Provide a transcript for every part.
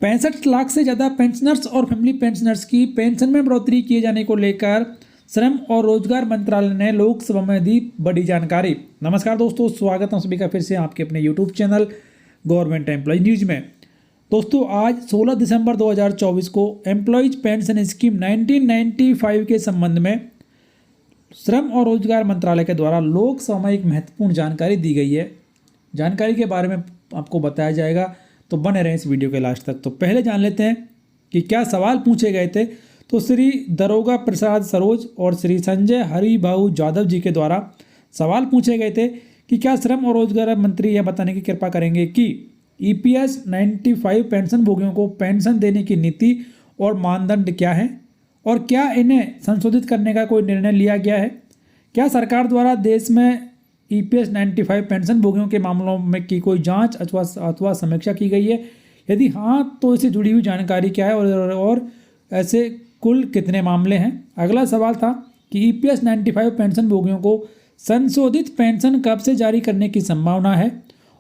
65 लाख से ज़्यादा पेंशनर्स और फैमिली पेंशनर्स की पेंशन में बढ़ोतरी किए जाने को लेकर श्रम और रोजगार मंत्रालय ने लोकसभा में दी बड़ी जानकारी। नमस्कार दोस्तों, स्वागत है सभी का फिर से आपके अपने YouTube channel government employ news में। दोस्तों, आज 16 दिसंबर 2024 को एम्प्लॉयज पेंशन स्कीम 1995 के संबंध में श्रम और रोजगार मंत्रालय के द्वारा लोकसभा में एक महत्वपूर्ण जानकारी दी गई है। जानकारी के बारे में आपको बताया जाएगा, तो बने रहें इस वीडियो के लास्ट तक। तो पहले जान लेते हैं कि क्या सवाल पूछे गए थे। तो श्री दरोगा प्रसाद सरोज और श्री संजय हरिभाऊ जाधव जी के द्वारा सवाल पूछे गए थे कि क्या श्रम और रोजगार मंत्री यह बताने की कृपा करेंगे कि ईपीएस 95 पेंशन भोगियों को पेंशन देने की नीति और मानदंड क्या है और क्या इन्हें संशोधित करने का कोई निर्णय लिया गया है। क्या सरकार द्वारा देश में ईपीएस 95 पेंशन भोगियों के मामलों में की कोई जांच अथवा समीक्षा की गई है। यदि हाँ, तो इससे जुड़ी हुई जानकारी क्या है और ऐसे कुल कितने मामले हैं। अगला सवाल था कि ईपीएस 95 पेंशन भोगियों को संशोधित पेंशन कब से जारी करने की संभावना है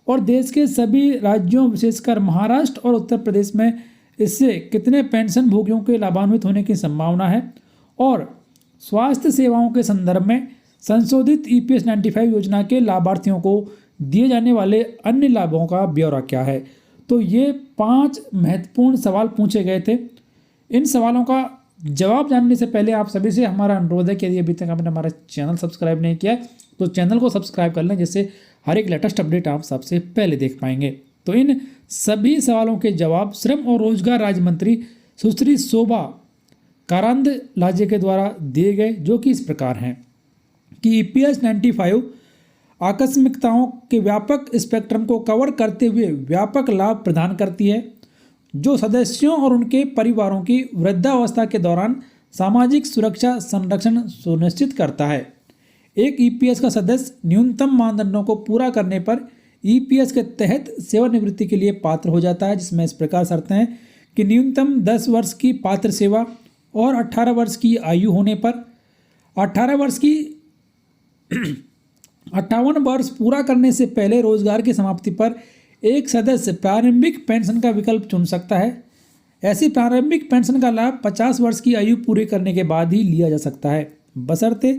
और देश के सभी राज्यों विशेषकर महाराष्ट्र और उत्तर प्रदेश में इससे कितने पेंशन भोगियों के लाभान्वित होने की संभावना है और स्वास्थ्य सेवाओं के संदर्भ में संशोधित ईपीएस 95 योजना के लाभार्थियों को दिए जाने वाले अन्य लाभों का ब्यौरा क्या है। तो ये 5 महत्वपूर्ण सवाल पूछे गए थे। इन सवालों का जवाब जानने से पहले आप सभी से हमारा अनुरोध है कि यदि अभी तक आपने हमारा चैनल सब्सक्राइब नहीं किया है तो चैनल को सब्सक्राइब कर लें, जिससे हर एक लेटेस्ट अपडेट आप सबसे पहले देख पाएंगे। तो इन सभी सवालों के जवाब श्रम और रोजगार राज्य मंत्री सुश्री शोभा करांदलाजे के द्वारा दिए गए, जो कि इस प्रकार हैं कि ईपीएस 95 आकस्मिकताओं के व्यापक स्पेक्ट्रम को कवर करते हुए व्यापक लाभ प्रदान करती है, जो सदस्यों और उनके परिवारों की वृद्धावस्था के दौरान सामाजिक सुरक्षा संरक्षण सुनिश्चित करता है। एक ईपीएस का सदस्य न्यूनतम मानदंडों को पूरा करने पर ईपीएस के तहत सेवानिवृत्ति के लिए पात्र हो जाता है, जिसमें इस प्रकार शर्तें हैं कि न्यूनतम 10 वर्ष की पात्र सेवा और 18 वर्ष की आयु होने पर 58 वर्ष पूरा करने से पहले रोजगार की समाप्ति पर एक सदस्य प्रारंभिक पेंशन का विकल्प चुन सकता है। ऐसी प्रारंभिक पेंशन का लाभ 50 वर्ष की आयु पूरी करने के बाद ही लिया जा सकता है, बशर्ते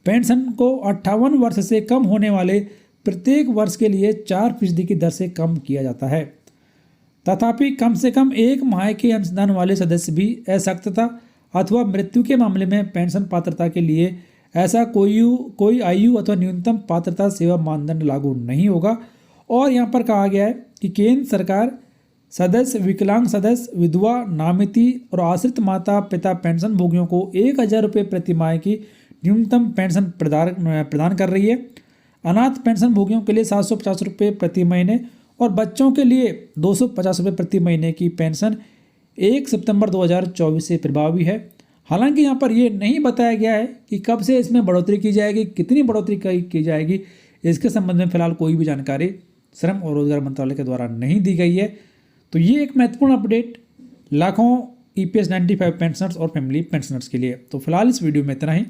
पेंशन को 58 वर्ष से कम होने वाले प्रत्येक वर्ष के लिए 4% की दर से कम किया जाता है। तथापि कम से कम 1 माह के अंशदान वाले सदस्य भी असक्तता अथवा मृत्यु के मामले में पेंशन पात्रता के लिए ऐसा कोई आयु अथवा न्यूनतम पात्रता सेवा मानदंड लागू नहीं होगा। और यहाँ पर कहा गया है कि केंद्र सरकार सदस्य, विकलांग सदस्य, विधवा, नामिती और आश्रित माता पिता पेंशन भोगियों को 1000 रुपये प्रति माह की न्यूनतम पेंशन प्रदान कर रही है। अनाथ पेंशन भोगियों के लिए 750 रुपये प्रति महीने और बच्चों के लिए 250 रुपये प्रति महीने की पेंशन 1 सितंबर 2024 से प्रभावी है। हालांकि यहाँ पर ये नहीं बताया गया है कि कब से इसमें बढ़ोतरी की जाएगी, कितनी बढ़ोतरी की जाएगी। इसके संबंध में फिलहाल कोई भी जानकारी श्रम और रोजगार मंत्रालय के द्वारा नहीं दी गई है। तो ये एक महत्वपूर्ण अपडेट लाखों ईपीएस 95 पेंशनर्स और फैमिली पेंशनर्स के लिए। तो फिलहाल इस वीडियो में इतना ही।